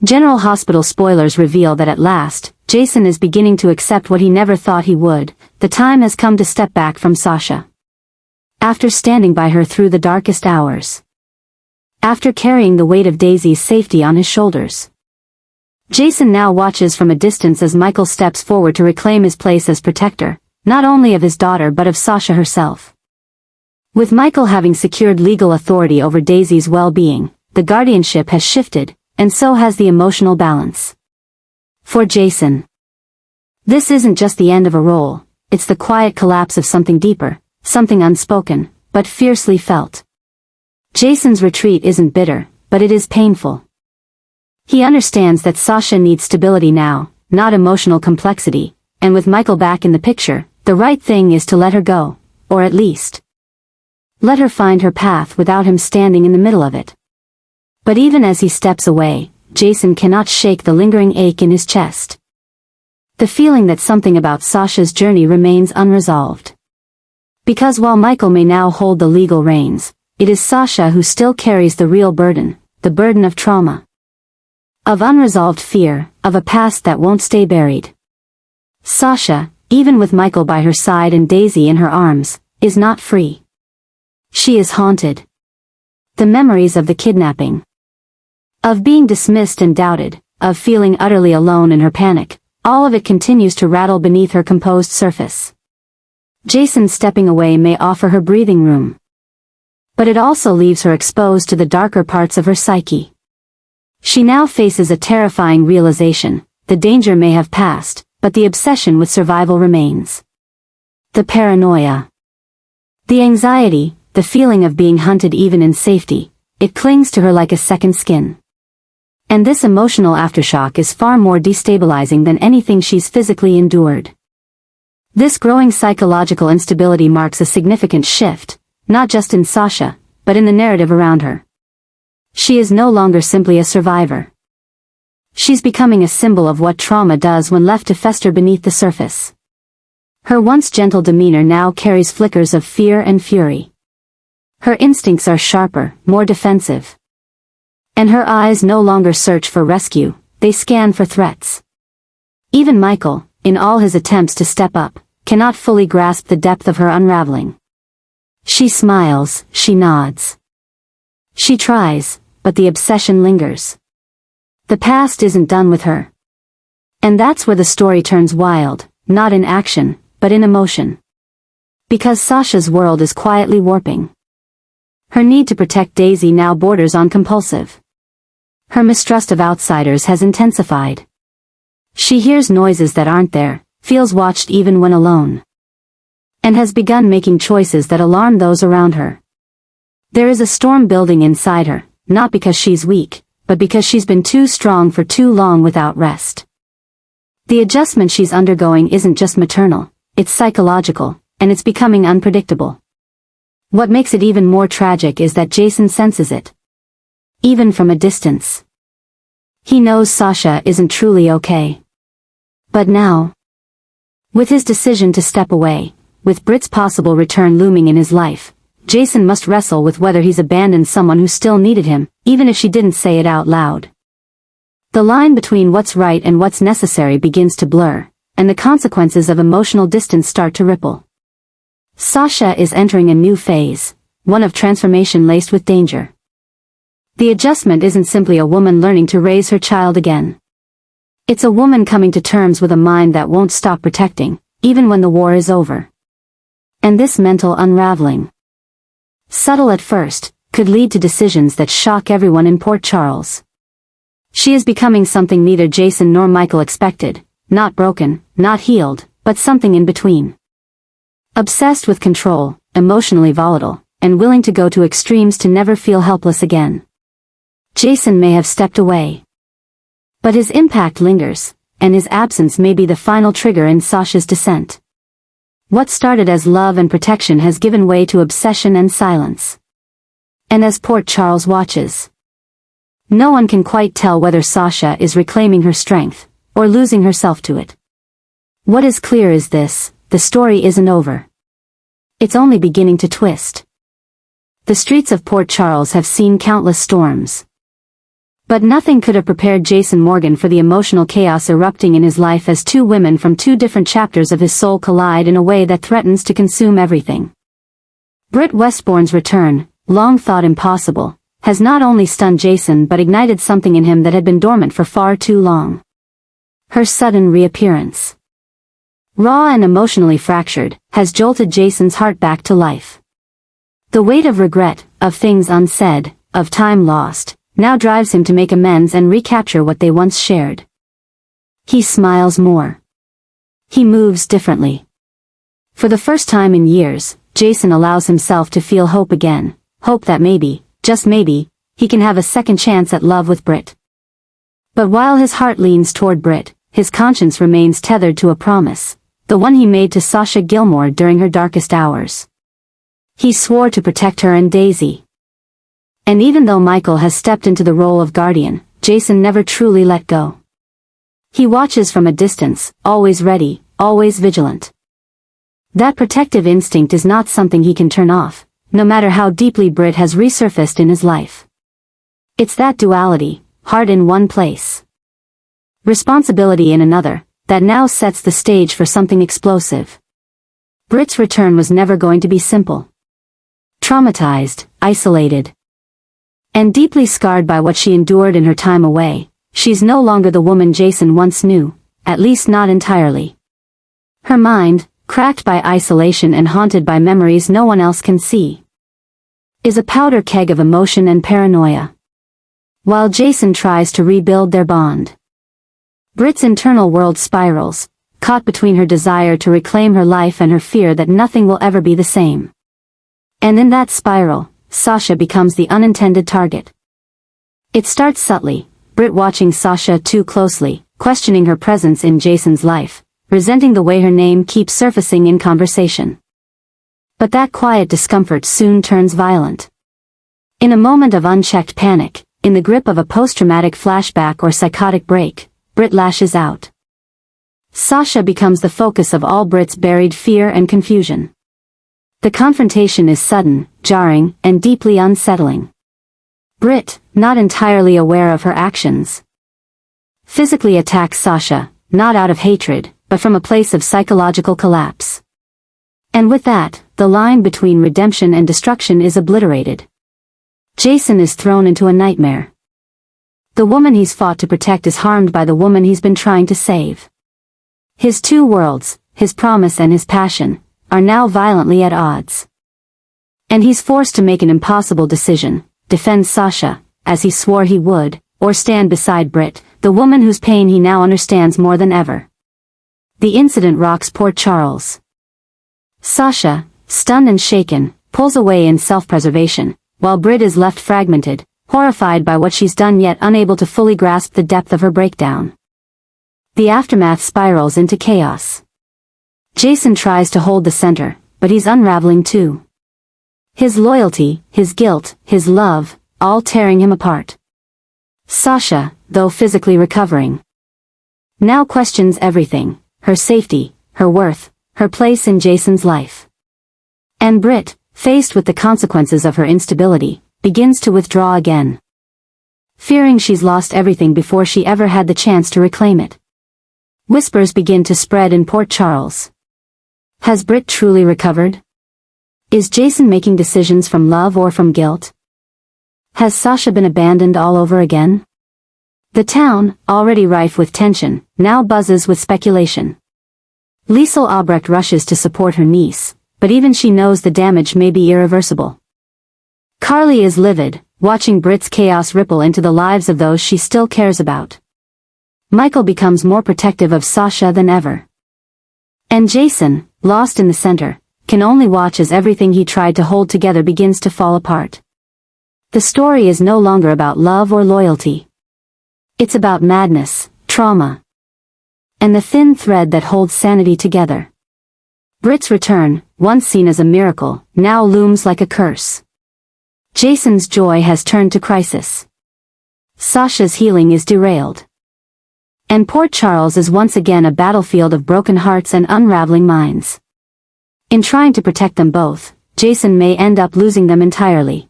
General Hospital spoilers reveal that at last, Jason is beginning to accept what he never thought he would. The time has come to step back from Sasha. After standing by her through the darkest hours. After carrying the weight of Daisy's safety on his shoulders. Jason now watches from a distance as Michael steps forward to reclaim his place as protector, not only of his daughter but of Sasha herself. With Michael having secured legal authority over Daisy's well-being, the guardianship has shifted, and so has the emotional balance. For Jason, this isn't just the end of a role, it's the quiet collapse of something deeper, something unspoken, but fiercely felt. Jason's retreat isn't bitter, but it is painful. He understands that Sasha needs stability now, not emotional complexity, and with Michael back in the picture, the right thing is to let her go, or at least let her find her path without him standing in the middle of it. But even as he steps away, Jason cannot shake the lingering ache in his chest. The feeling that something about Sasha's journey remains unresolved. Because while Michael may now hold the legal reins, it is Sasha who still carries the real burden, the burden of trauma. Of unresolved fear, of a past that won't stay buried. Sasha, even with Michael by her side and Daisy in her arms, is not free. She is haunted. The memories of the kidnapping. Of being dismissed and doubted, of feeling utterly alone in her panic, all of it continues to rattle beneath her composed surface. Jason stepping away may offer her breathing room. But it also leaves her exposed to the darker parts of her psyche. She now faces a terrifying realization: the danger may have passed, but the obsession with survival remains. The paranoia. The anxiety, the feeling of being hunted even in safety, it clings to her like a second skin. And this emotional aftershock is far more destabilizing than anything she's physically endured. This growing psychological instability marks a significant shift, not just in Sasha, but in the narrative around her. She is no longer simply a survivor. She's becoming a symbol of what trauma does when left to fester beneath the surface. Her once gentle demeanor now carries flickers of fear and fury. Her instincts are sharper, more defensive. And her eyes no longer search for rescue, they scan for threats. Even Michael, in all his attempts to step up, cannot fully grasp the depth of her unraveling. She smiles, she nods. She tries, but the obsession lingers. The past isn't done with her. And that's where the story turns wild, not in action, but in emotion. Because Sasha's world is quietly warping. Her need to protect Daisy now borders on compulsive. Her mistrust of outsiders has intensified. She hears noises that aren't there, feels watched even when alone. And has begun making choices that alarm those around her. There is a storm building inside her, not because she's weak, but because she's been too strong for too long without rest. The adjustment she's undergoing isn't just maternal, it's psychological, and it's becoming unpredictable. What makes it even more tragic is that Jason senses it. Even from a distance. He knows Sasha isn't truly okay. But now, with his decision to step away, with Britt's possible return looming in his life, Jason must wrestle with whether he's abandoned someone who still needed him, even if she didn't say it out loud. The line between what's right and what's necessary begins to blur, and the consequences of emotional distance start to ripple. Sasha is entering a new phase, one of transformation laced with danger. The adjustment isn't simply a woman learning to raise her child again. It's a woman coming to terms with a mind that won't stop protecting, even when the war is over. And this mental unraveling, subtle at first, could lead to decisions that shock everyone in Port Charles. She is becoming something neither Jason nor Michael expected, not broken, not healed, but something in between. Obsessed with control, emotionally volatile, and willing to go to extremes to never feel helpless again. Jason may have stepped away. But his impact lingers, and his absence may be the final trigger in Sasha's descent. What started as love and protection has given way to obsession and silence. And as Port Charles watches, no one can quite tell whether Sasha is reclaiming her strength, or losing herself to it. What is clear is this: the story isn't over. It's only beginning to twist. The streets of Port Charles have seen countless storms. But nothing could have prepared Jason Morgan for the emotional chaos erupting in his life as two women from two different chapters of his soul collide in a way that threatens to consume everything. Britt Westbourne's return, long thought impossible, has not only stunned Jason but ignited something in him that had been dormant for far too long. Her sudden reappearance, raw and emotionally fractured, has jolted Jason's heart back to life. The weight of regret, of things unsaid, of time lost, now drives him to make amends and recapture what they once shared. He smiles more. He moves differently. For the first time in years, Jason allows himself to feel hope again, hope that maybe, just maybe, he can have a second chance at love with Britt. But while his heart leans toward Britt, his conscience remains tethered to a promise, the one he made to Sasha Gilmore during her darkest hours. He swore to protect her and Daisy. And even though Michael has stepped into the role of guardian, Jason never truly let go. He watches from a distance, always ready, always vigilant. That protective instinct is not something he can turn off, no matter how deeply Britt has resurfaced in his life. It's that duality, heart in one place, responsibility in another, that now sets the stage for something explosive. Britt's return was never going to be simple. Traumatized, isolated, and deeply scarred by what she endured in her time away, she's no longer the woman Jason once knew, at least not entirely. Her mind, cracked by isolation and haunted by memories no one else can see, is a powder keg of emotion and paranoia. While Jason tries to rebuild their bond, Britt's internal world spirals, caught between her desire to reclaim her life and her fear that nothing will ever be the same. And in that spiral, Sasha becomes the unintended target. It starts subtly, Britt watching Sasha too closely, questioning her presence in Jason's life, resenting the way her name keeps surfacing in conversation. But that quiet discomfort soon turns violent. In a moment of unchecked panic, in the grip of a post-traumatic flashback or psychotic break, Britt lashes out. Sasha becomes the focus of all Britt's buried fear and confusion. The confrontation is sudden, jarring, and deeply unsettling. Britt, not entirely aware of her actions, physically attacks Sasha, not out of hatred, but from a place of psychological collapse. And with that, the line between redemption and destruction is obliterated. Jason is thrown into a nightmare. The woman he's fought to protect is harmed by the woman he's been trying to save. His two worlds, his promise and his passion, are now violently at odds. And he's forced to make an impossible decision, defend Sasha, as he swore he would, or stand beside Britt, the woman whose pain he now understands more than ever. The incident rocks Port Charles. Sasha, stunned and shaken, pulls away in self-preservation, while Britt is left fragmented, horrified by what she's done yet unable to fully grasp the depth of her breakdown. The aftermath spirals into chaos. Jason tries to hold the center, but he's unraveling too. His loyalty, his guilt, his love, all tearing him apart. Sasha, though physically recovering, now questions everything, her safety, her worth, her place in Jason's life. And Britt, faced with the consequences of her instability, begins to withdraw again, fearing she's lost everything before she ever had the chance to reclaim it. Whispers begin to spread in Port Charles. Has Britt truly recovered? Is Jason making decisions from love or from guilt? Has Sasha been abandoned all over again? The town, already rife with tension, now buzzes with speculation. Liesl Albrecht rushes to support her niece, but even she knows the damage may be irreversible. Carly is livid, watching Britt's chaos ripple into the lives of those she still cares about. Michael becomes more protective of Sasha than ever. And Jason, lost in the center, can only watch as everything he tried to hold together begins to fall apart. The story is no longer about love or loyalty. It's about madness, trauma, and the thin thread that holds sanity together. Britt's return, once seen as a miracle, now looms like a curse. Jason's joy has turned to crisis. Sasha's healing is derailed. And Port Charles is once again a battlefield of broken hearts and unraveling minds. In trying to protect them both, Jason may end up losing them entirely.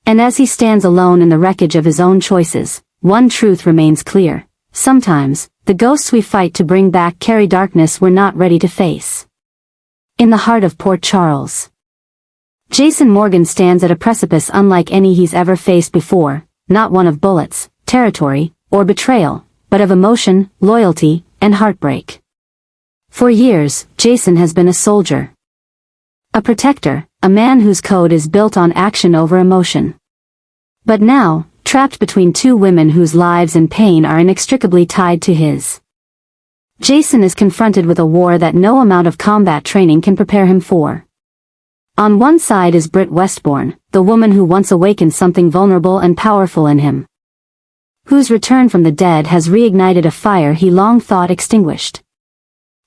And as he stands alone in the wreckage of his own choices, one truth remains clear. Sometimes, the ghosts we fight to bring back carry darkness we're not ready to face. In the heart of Port Charles, Jason Morgan stands at a precipice unlike any he's ever faced before, not one of bullets, territory, or betrayal, but of emotion, loyalty, and heartbreak. For years, Jason has been a soldier. A protector, a man whose code is built on action over emotion. But now, trapped between two women whose lives and pain are inextricably tied to his, Jason is confronted with a war that no amount of combat training can prepare him for. On one side is Britt Westbourne, the woman who once awakened something vulnerable and powerful in him, whose return from the dead has reignited a fire he long thought extinguished.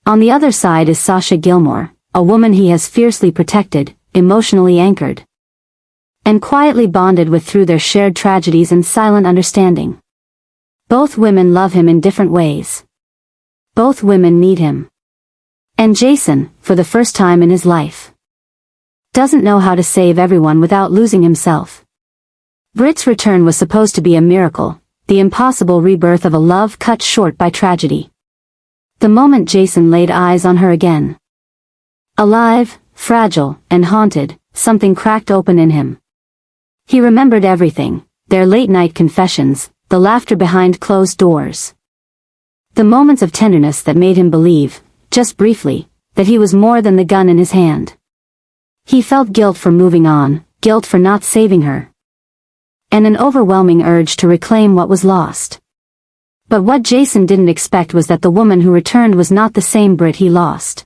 On the other side is Sasha Gilmore, a woman he has fiercely protected, emotionally anchored, and quietly bonded with through their shared tragedies and silent understanding. Both women love him in different ways. Both women need him. And Jason, for the first time in his life, doesn't know how to save everyone without losing himself. Britt's return was supposed to be a miracle, the impossible rebirth of a love cut short by tragedy. The moment Jason laid eyes on her again, alive, fragile, and haunted, something cracked open in him. He remembered everything, their late-night confessions, the laughter behind closed doors, the moments of tenderness that made him believe, just briefly, that he was more than the gun in his hand. He felt guilt for moving on, guilt for not saving her, and an overwhelming urge to reclaim what was lost. But what Jason didn't expect was that the woman who returned was not the same Britt he lost.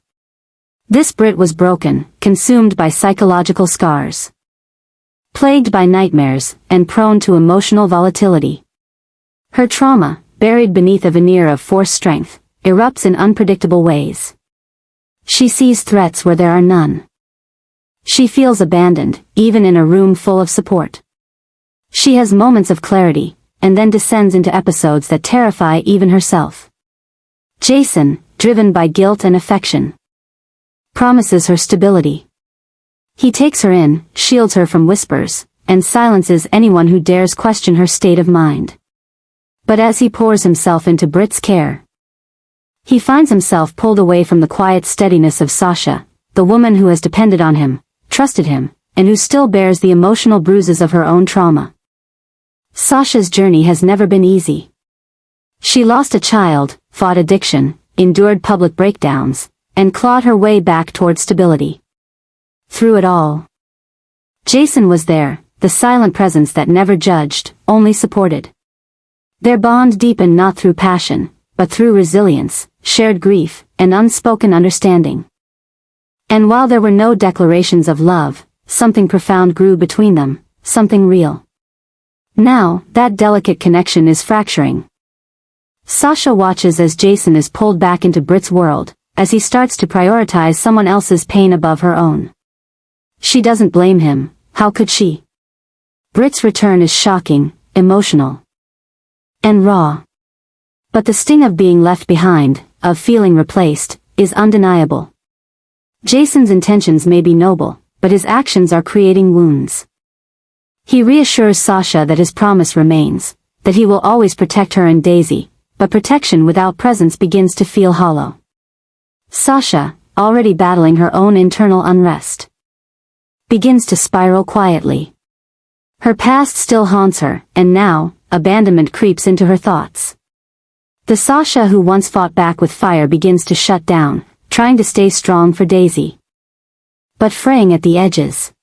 This Britt was broken, consumed by psychological scars, plagued by nightmares, and prone to emotional volatility. Her trauma, buried beneath a veneer of forced strength, erupts in unpredictable ways. She sees threats where there are none. She feels abandoned, even in a room full of support. She has moments of clarity, and then descends into episodes that terrify even herself. Jason, driven by guilt and affection, promises her stability. He takes her in, shields her from whispers, and silences anyone who dares question her state of mind. But as he pours himself into Britt's care, he finds himself pulled away from the quiet steadiness of Sasha, the woman who has depended on him, trusted him, and who still bears the emotional bruises of her own trauma. Sasha's journey has never been easy. She lost a child, fought addiction, endured public breakdowns, and clawed her way back toward stability. Through it all, Jason was there, the silent presence that never judged, only supported. Their bond deepened not through passion, but through resilience, shared grief, and unspoken understanding. And while there were no declarations of love, something profound grew between them, something real. Now, that delicate connection is fracturing. Sasha watches as Jason is pulled back into Britt's world, as he starts to prioritize someone else's pain above her own. She doesn't blame him, how could she? Britt's return is shocking, emotional, and raw. But the sting of being left behind, of feeling replaced, is undeniable. Jason's intentions may be noble, but his actions are creating wounds. He reassures Sasha that his promise remains, that he will always protect her and Daisy, but protection without presence begins to feel hollow. Sasha, already battling her own internal unrest, begins to spiral quietly. Her past still haunts her, and now, abandonment creeps into her thoughts. The Sasha who once fought back with fire begins to shut down, trying to stay strong for Daisy, but fraying at the edges.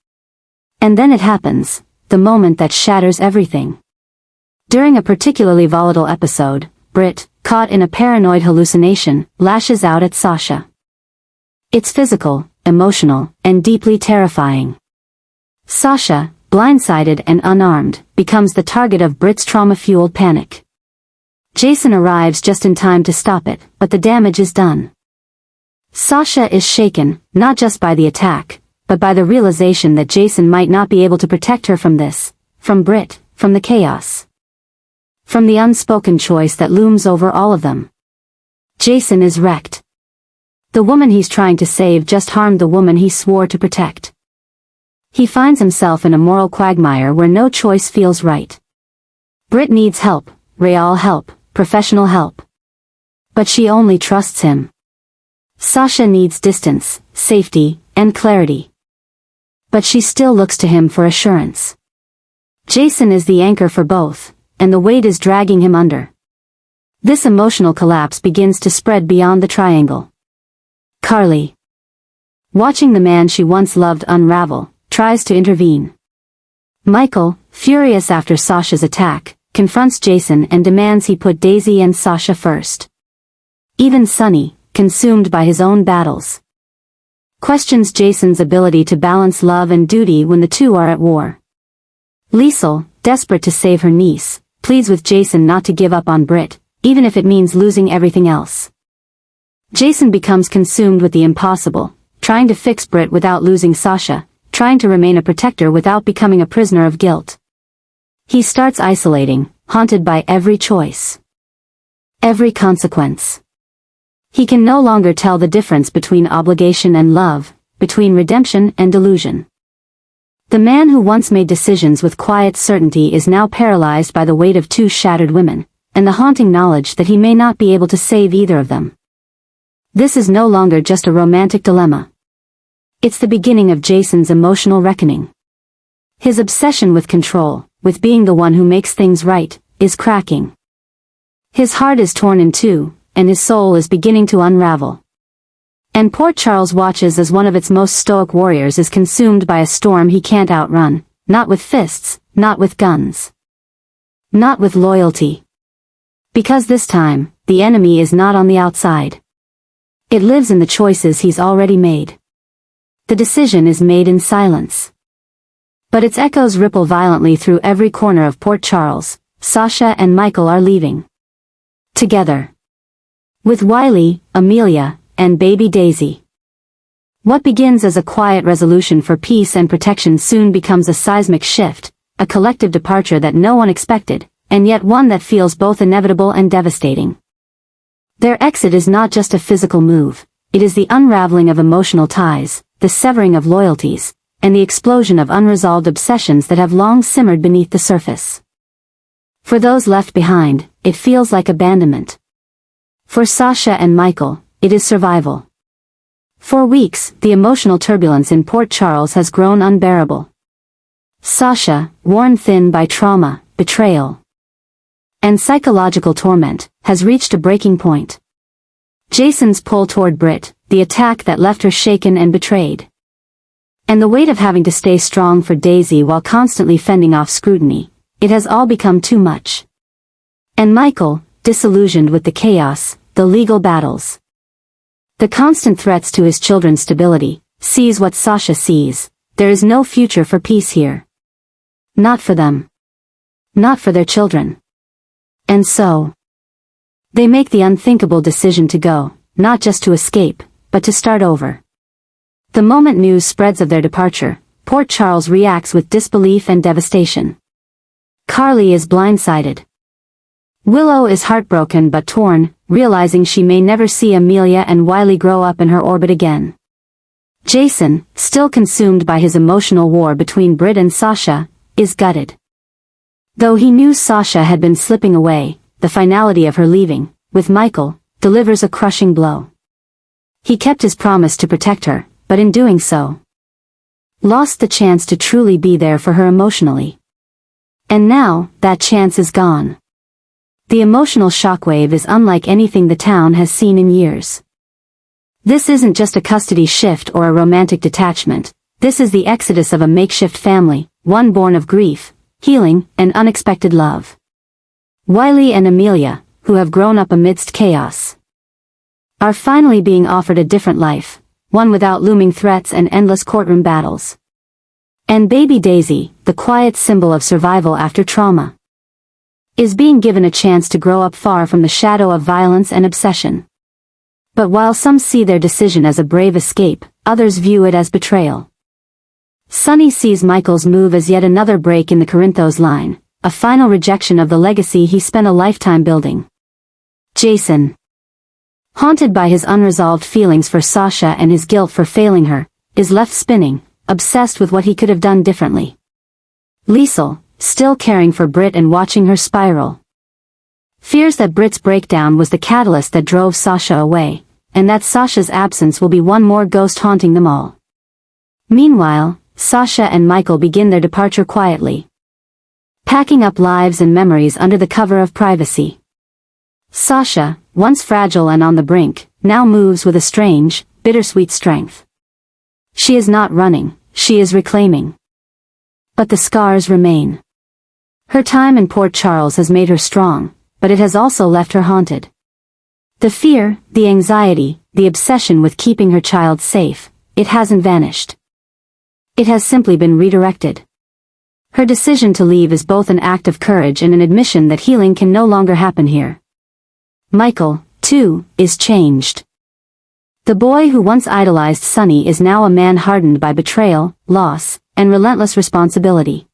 And then it happens, the moment that shatters everything. During a particularly volatile episode, Britt, caught in a paranoid hallucination, lashes out at Sasha. It's physical, emotional, and deeply terrifying. Sasha, blindsided and unarmed, becomes the target of Britt's trauma-fueled panic. Jason arrives just in time to stop it, but the damage is done. Sasha is shaken, not just by the attack, but by the realization that Jason might not be able to protect her from this, from Britt, from the chaos, from the unspoken choice that looms over all of them. Jason is wrecked. The woman he's trying to save just harmed the woman he swore to protect. He finds himself in a moral quagmire where no choice feels right. Britt needs help, real help, professional help. But she only trusts him. Sasha needs distance, safety, and clarity. But she still looks to him for assurance. Jason is the anchor for both, and the weight is dragging him under. This emotional collapse begins to spread beyond the triangle. Carly, watching the man she once loved unravel, tries to intervene. Michael, furious after Sasha's attack, confronts Jason and demands he put Daisy and Sasha first. Even Sonny, consumed by his own battles, questions Jason's ability to balance love and duty when the two are at war. Liesl, desperate to save her niece, pleads with Jason not to give up on Britt, even if it means losing everything else. Jason becomes consumed with the impossible, trying to fix Britt without losing Sasha, trying to remain a protector without becoming a prisoner of guilt. He starts isolating, haunted by every choice, every consequence. He can no longer tell the difference between obligation and love, between redemption and delusion. The man who once made decisions with quiet certainty is now paralyzed by the weight of two shattered women, and the haunting knowledge that he may not be able to save either of them. This is no longer just a romantic dilemma. It's the beginning of Jason's emotional reckoning. His obsession with control, with being the one who makes things right, is cracking. His heart is torn in two, and his soul is beginning to unravel. And Port Charles watches as one of its most stoic warriors is consumed by a storm he can't outrun, not with fists, not with guns, not with loyalty. Because this time, the enemy is not on the outside. It lives in the choices he's already made. The decision is made in silence. But its echoes ripple violently through every corner of Port Charles. Sasha and Michael are leaving. Together. With Wiley, Amelia, and baby Daisy. What begins as a quiet resolution for peace and protection soon becomes a seismic shift, a collective departure that no one expected, and yet one that feels both inevitable and devastating. Their exit is not just a physical move, it is the unraveling of emotional ties, the severing of loyalties, and the explosion of unresolved obsessions that have long simmered beneath the surface. For those left behind, it feels like abandonment. For Sasha and Michael, it is survival. For weeks, the emotional turbulence in Port Charles has grown unbearable. Sasha, worn thin by trauma, betrayal, and psychological torment, has reached a breaking point. Jason's pull toward Britt, the attack that left her shaken and betrayed. And the weight of having to stay strong for Daisy while constantly fending off scrutiny, it has all become too much. And Michael, disillusioned with the chaos, the legal battles, the constant threats to his children's stability, sees what Sasha sees: there is no future for peace here. Not for them. Not for their children. And so, they make the unthinkable decision to go, not just to escape, but to start over. The moment news spreads of their departure, Port Charles reacts with disbelief and devastation. Carly is blindsided. Willow is heartbroken but torn, realizing she may never see Amelia and Wiley grow up in her orbit again. Jason, still consumed by his emotional war between Britt and Sasha, is gutted. Though he knew Sasha had been slipping away, the finality of her leaving, with Michael, delivers a crushing blow. He kept his promise to protect her, but in doing so, lost the chance to truly be there for her emotionally. And now, that chance is gone. The emotional shockwave is unlike anything the town has seen in years. This isn't just a custody shift or a romantic detachment, this is the exodus of a makeshift family, one born of grief, healing, and unexpected love. Wiley and Amelia, who have grown up amidst chaos, are finally being offered a different life, one without looming threats and endless courtroom battles. And baby Daisy, the quiet symbol of survival after trauma, is being given a chance to grow up far from the shadow of violence and obsession. But while some see their decision as a brave escape, others view it as betrayal. Sonny sees Michael's move as yet another break in the Corinthos line, a final rejection of the legacy he spent a lifetime building. Jason, haunted by his unresolved feelings for Sasha and his guilt for failing her, is left spinning, obsessed with what he could have done differently. Liesl, still caring for Britt and watching her spiral, Fears that Britt's breakdown was the catalyst that drove Sasha away, and that Sasha's absence will be one more ghost haunting them all. Meanwhile, Sasha and Michael begin their departure quietly, packing up lives and memories under the cover of privacy. Sasha, once fragile and on the brink, now moves with a strange, bittersweet strength. She is not running, she is reclaiming. But the scars remain. Her time in Port Charles has made her strong, but it has also left her haunted. The fear, the anxiety, the obsession with keeping her child safe, it hasn't vanished. It has simply been redirected. Her decision to leave is both an act of courage and an admission that healing can no longer happen here. Michael, too, is changed. The boy who once idolized Sunny is now a man hardened by betrayal, loss, and relentless responsibility.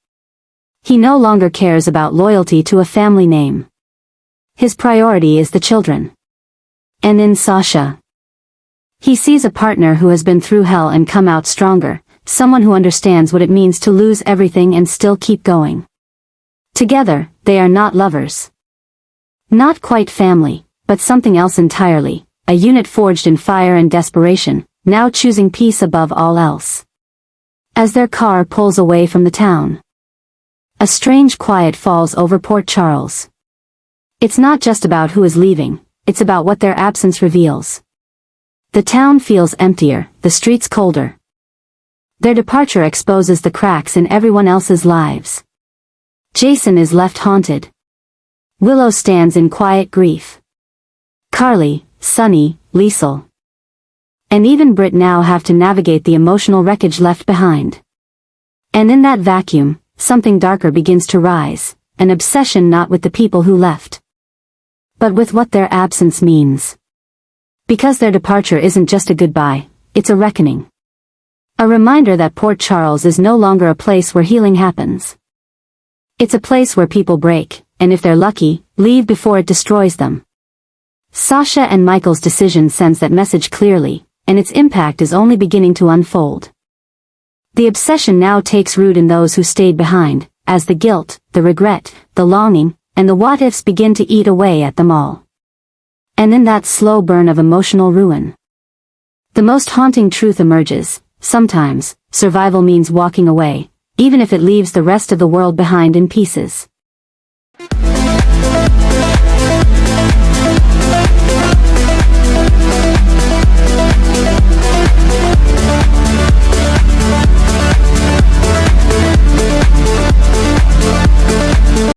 He no longer cares about loyalty to a family name. His priority is the children. And in Sasha, he sees a partner who has been through hell and come out stronger, someone who understands what it means to lose everything and still keep going. Together, they are not lovers. Not quite family, but something else entirely, a unit forged in fire and desperation, now choosing peace above all else. As their car pulls away from the town, a strange quiet falls over Port Charles. It's not just about who is leaving, it's about what their absence reveals. The town feels emptier, the streets colder. Their departure exposes the cracks in everyone else's lives. Jason is left haunted. Willow stands in quiet grief. Carly, Sunny, Liesel, and even Britt now have to navigate the emotional wreckage left behind. And in that vacuum, something darker begins to rise, an obsession not with the people who left, but with what their absence means. Because their departure isn't just a goodbye, it's a reckoning. A reminder that Port Charles is no longer a place where healing happens. It's a place where people break, and if they're lucky, leave before it destroys them. Sasha and Michael's decision sends that message clearly, and its impact is only beginning to unfold. The obsession now takes root in those who stayed behind, as the guilt, the regret, the longing, and the what-ifs begin to eat away at them all. And in that slow burn of emotional ruin, the most haunting truth emerges. Sometimes, survival means walking away, even if it leaves the rest of the world behind in pieces.